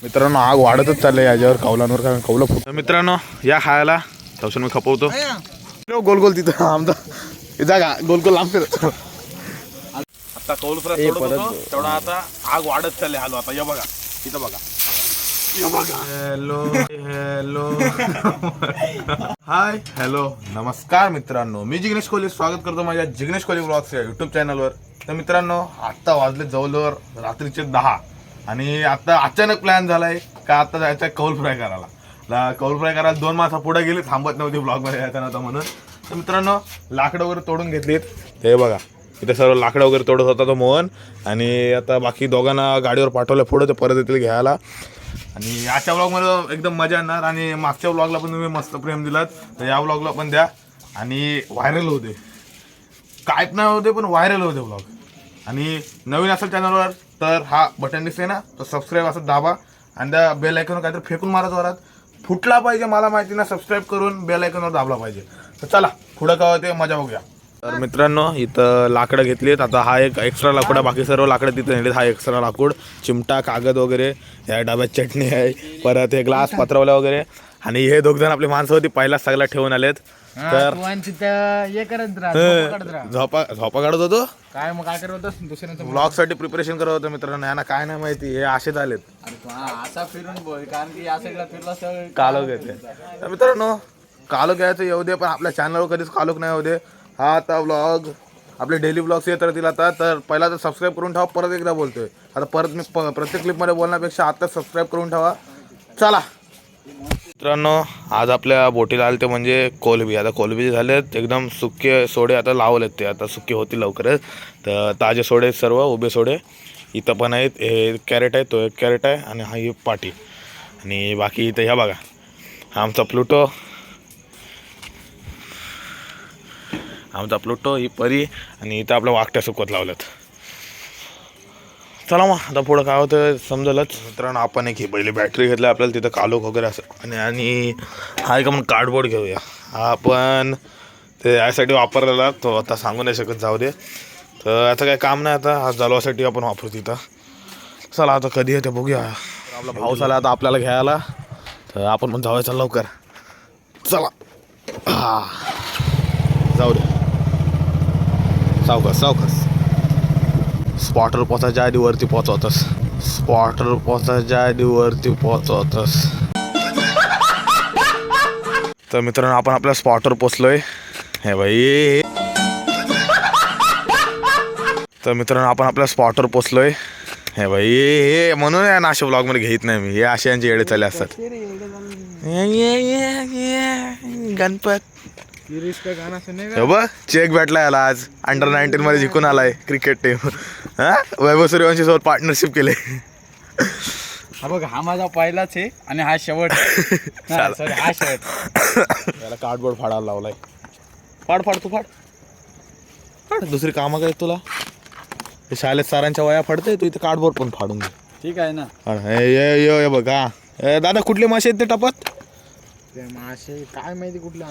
मित्रांनो आग वाढतच चाललंय याच्यावर कौलांवर, कारण कौलं फुट. मित्रांनो या खायला तवशन मी खपवतो गोल गोल तिथं आमचा जागा गोल गोल लांब फिरत. आता कौल फ्राय तेवढा आता आग वाढत चालले. आलो आता या बघा तिथं बघा. हॅलो हॅलो हाय हॅलो नमस्कार मित्रांनो, मी जिग्नेश कोहली स्वागत करतो माझ्या जिग्नेश कोहली ब्लॉग्स या यूट्यूब चॅनलवर. तर मित्रांनो आत्ता वाजले जवळजवळ रात्रीचे 10 आणि आता अचानक प्लॅन झालाय का आता जायचं आहे कौल फ्राय करायला. कौल फ्राय करायला 2 माणसं पुढे गेली, थांबत नव्हती ब्लॉगमध्ये यायचं नव्हतं म्हणून. तर मित्रांनो लाकडं वगैरे तोडून घेतलीत. ते बघा इथे सर्व लाकडं वगैरे तोडत होता तो मोहन, आणि आता बाकी दोघांना गाडीवर पाठवलं पुढं, ते परत येतील घ्यायला. आणि आजच्या ब्लॉगमध्ये एकदम मजा येणार, आणि मागच्या ब्लॉगला पण तुम्ही मस्त प्रेम दिलात, तर या ब्लॉगला पण द्या. आणि व्हायरल होते, काहीच नाही होते पण व्हायरल होते ब्लॉग. आणि नवीन असेल चॅनलवर तर हा बटन दिसते ना, तो सबस्क्राईब असं दाबा, आणि त्या बेल आयकॉनवर काहीतरी फेकून मारा जोरात, फुटला पाहिजे मला माहिती ना. सबस्क्राईब करून बेल आयकॉनवर दाबला पाहिजे. तर चला पुढं काय होते मजा बघूया. तर मित्रांनो इथं लाकडं घेतलीत. आता हा एक एक्स्ट्रा लाकूड, बाकी सर्व लाकडं तिथं नेलीत. हा एक्स्ट्रा लाकूड, चिमटा, कागद वगैरे, या डब्यात चटणी आहे, परत हे ग्लास पत्रवल्या वगैरे. आणि हे 2 जण आपली माणसं होती पहिलाच सगळं ठेवून आलेत. तर झोपा काढत होतो काय मग काय करत होतं दुसऱ्यांचं ब्लॉग साठी प्रिपरेशन करत होतं मित्रांनो. यांना काय नाही माहिती, हे असेच आलेत. असा फिरून बोल, कारण की या साईडला फिरला असं कालोख येते. तर मित्रांनो कालोख यायचं येऊ दे, पण आपल्या चॅनलवर कधीच कालोख नाही होऊ दे. हा आता व्लॉग आपले डेली ब्लॉग्स येत राहतील. आता तर पहिला तर सबस्क्राईब करून ठेवा. परत एकदा बोलतोय आता, परत मी प्रत्येक क्लिपमध्ये बोलण्यापेक्षा आता सबस्क्राईब करून ठेवा. चला मित्रांनो आज आपल्या बोटीला आले ते म्हणजे कोलबी. आता कोलबी झालेत एकदम सुके सोडे आता लावलेत, ते आता सुके होतील लवकरच. तर ताजे सोडे सर्व उभे सोडे इथं पण आहेत. हे कॅरेट आहे, तो एक कॅरेट आहे, आणि हा ही पाटी. आणि बाकी इथं ह्या बघा आमचा प्लुटो, ही परी, आणि इथं आपल्या वाकट्या सुकवत लावल्यात. चला मग आता पुढं काय होतं समजलंच. मित्रांनो आपण एक ही पहिली बॅटरी घेतली आपल्याला तिथं कालोख वगैरे असं, आणि हा एक आपण कार्डबोर्ड घेऊया. हा आपण ते यासाठी वापरलेला, तो आता सांगू नाही शकत, जाऊ दे. तर आता काय काम नाही, आता हा जलवासाठी आपण वापरू तिथं. चला आता कधी येते बघूया. आपला भाऊ आला आता आपल्याला घ्यायला, तर आपण पण जाऊया लवकर. चला जाऊ दे, सावकाश सावकाश. स्पॉटर पोचायच्या आधी वरती पोचवतस, स्पॉटर पोचायच्या आधी वरती पोचवतस. तर मित्रांनो आपण आपल्या स्पॉटवर पोचलोय. हे भाई, तर मित्रांनो आपण आपल्या स्पॉटवर पोचलोय. हे भाई हे म्हणून या नाशे ब्लॉग मध्ये घेत नाही मी, हे असे यांचे येडे चालले असतात. गणपत बघ चेक भेटला याला आज, अंडर 19 मध्ये जिंकून आलाय क्रिकेट टीम. हा वैभव सूर्यवंशी सोबत पार्टनरशिप केले. हा बघ, हा माझा पहिलाच आहे आणि हा शेवट. सॉरी हा शेवट. याला कार्डबोर्ड फाडायला लावलाय. फाड तू फाड. दुसरी कामं काय तुला, शाळेत सारांच्या वया फाडते, तू इथे कार्डबोर्ड पण फाडून घे. ठीक आहे ना. ये बघा दादा कुठले मासे आहेत ते टपत. ते मासे काय माहिती कुठले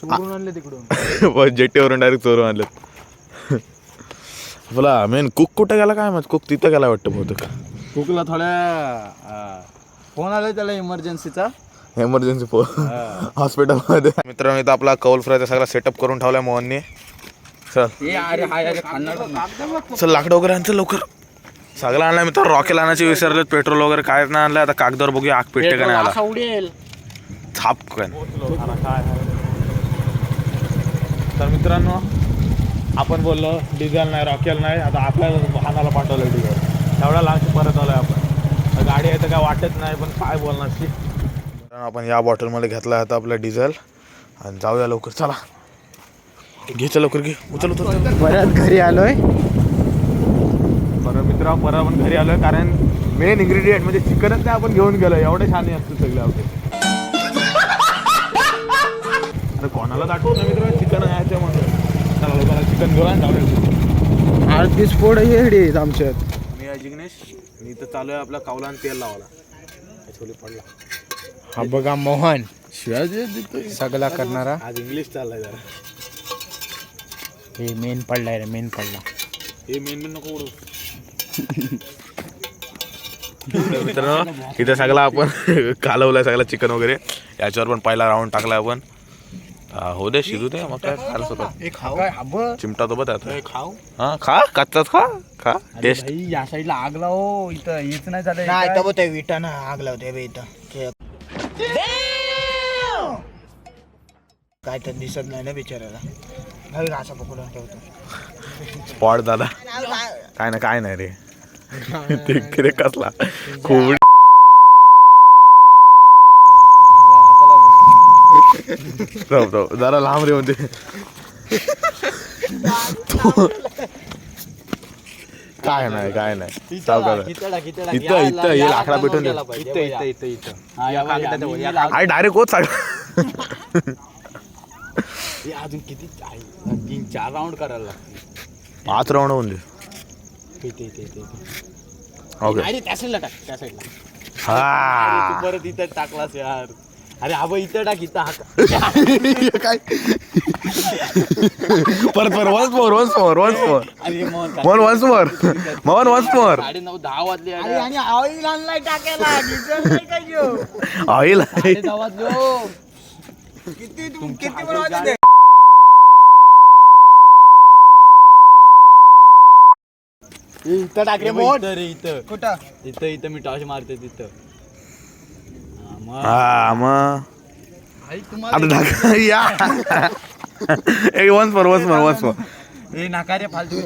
चोरून आणले तिकडून. जेट्टीवरून डायरेक्ट चोरून आणलेत. बोला मेन कुक कुठे गेला काय माहित, कुक तिथं गेला वाटतं बहुतेक. कुकला थोड्या फोन आला त्याला इमर्जन्सीचा, एमर्जन्सी हॉस्पिटलमध्ये. मित्रांनो इथं आपला कौल फ्रायचा सगळा सेटअप करून ठेवलाय मोहनने. चल लाकडं वगैरे आणचं लवकर. सगळं आणलं मित्र, रॉकेल आणायचे विसरलेत, पेट्रोल वगैरे काय नाही आणलं. आता कागदावर बघूया आग पेटते का नाही आला. उडेल छाप काय. तर मित्रांनो आपण बोललो डिझेल नाही, रॉकेल नाही, आता आपल्याला वाहनाला पाठवलं डिझेल. एवढा लांबची परत आलोय आपण. गाडी आहे तर काय वाटत नाही, पण काय बोलणार ती. आपण या बॉटलमध्ये घेतला आता आपला डिझेल, आणि जाऊया लवकर. चला घे लवकर, घे उचल. परत घरी आलोय. बरं मित्र परत आपण घरी आलोय, कारण मेन इन्ग्रेडियंट म्हणजे चिकनच नाही आपण घेऊन गेलो. एवढे छान असते सगळे आपले. अरे कोणाला दाखवत नाही मित्र चिकन आहे ते म्हणून. चला लोकांना चिकन घेऊन जाऊया. 38 पोड येडे आमच्यात. मी आहे जिग्नेश, मी इथं चालू आहे आपल्या कावलान तेल लावायला. छोली पडला. हा बघा मोहन सगळा करणारा. आज इंग्लिश चाललाय जरा. हे मेन पडलाय रे, मेन पडला. हे मेन नको उडू. तर मित्रांनो इथे सगळा आपण कालवलाय सगळा चिकन वगैरे. याच्यावर पण पहिला राऊंड टाकलाय आपण. हो दे शिजू दे मग काय खायला सुरुवात. चिमटा तो बघ आता. खाऊ हा खा कच्चाच खा टेस्ट. या साईडला आग लाव इथं हेच नाही झालं नाही तर ते विटानं आग लावते बे इथं काय तर दिसत नाही ना बिचाराला. भाई घासा पकडून ठेवतो. स्पॉट दादा काय नाही रे. ते कसला खूप जरा लांब रे म्हणते. काय नाही सावकाश. इथं ये लाकडा पेटून दे. आई डायरेक्ट होत सांग. अजून किती 3-4 राऊंड करायला लागते. 5 राऊंड होऊन दे. ओके अरे त्या साईडला टाक त्या साईडला. हा तू परत इथं टाकलास यार. अरे आबा इथं टाक इथं हाक. काय परत वन्स मोर अरे मग 9:10 वाजले. अरे आणि ऑइल आणलाय टाकायला डिझेल नाही का घेऊ. ऑइल 10:30 वाजलो. किती बनवायचं. इथं टाक रे मोठ रे इथं कुठं इथं मी टॉर्च मारते तिथं. हा मग आई आता दाखव या. एक वन्स मोर हे नाका रे फालतू.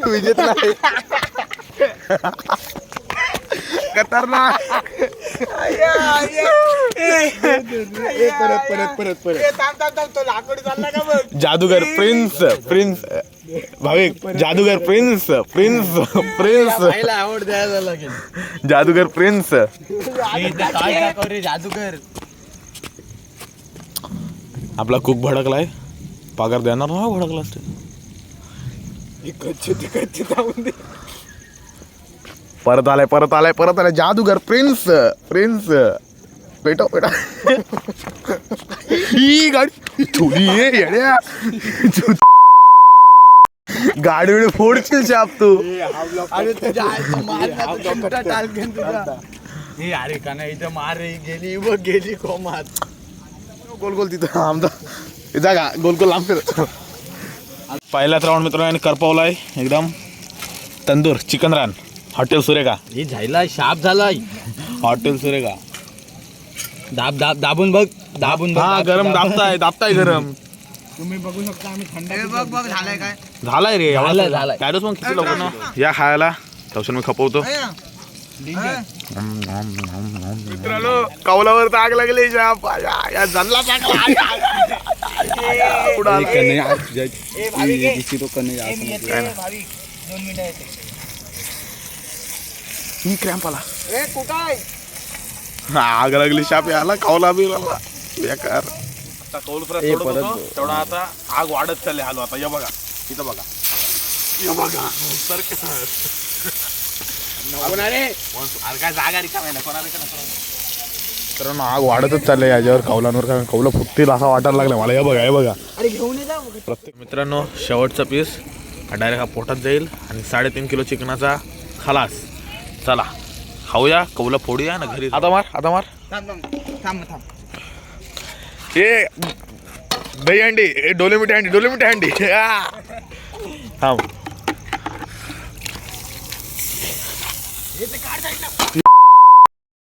विजेत नाही खतरनाक. परत तो लाकूड चालला का बघ. जादूगर प्रिन्स भाविक जादूगर प्रिन्स आवड द्यायला लागेल. जादूगर प्रिन्स. रे जादूगर. आपला कुक भडकलाय. पगार देणार ना भडकला असते. परत आलाय जादूगर प्रिन्स पेटा ही गाडी थोडी येड्या. गाडी वेळ फोडशील शाप तू. अरे का नाही इथं मार रे. गेली कोमात. गोल तिथं आमचा जागा गोल लांब फिरत. पहिलाच राऊंड मित्रांनो करपवलाय एकदम. तंदूर चिकन रान हॉटेल सुरेखा. हे झाला शाप झालाय. हॉटेल सुरेखा. दाबून बघ हा गरम दाबताय गरम. तुम्ही बघू शकता आम्ही थंड बघ झालाय काय. झालाय रे झालाय. काय मग किती लोक ना या खायला तवसून मी खपवतो. मित्रांनो कौलावर आग लागली. या जल्ला क्रॅम्पाला आग लागली शाप याला कौला बी बेकार. आता कौल तेवढा आता आग वाढत चालली. हालो आता या बघा इथं बघा काय जागा रिकामी ना कोणाला. तर आग वाढतच चाललंय याच्यावर कौलांवर. कारण कौला फुटतील असं वाटायला लागलं मला. हे बघा अरे घेऊन ये जा. प्रत्येक मित्रांनो शेवटचा पीस हा डायरेक्ट हा पोटात जाईल. आणि 3.5 किलो चिकनाचा खलास. चला खाऊया कौला फोडूया ना घरी. आता मार थांब हे दही हंडी डोलेमिठी हंडी थांब.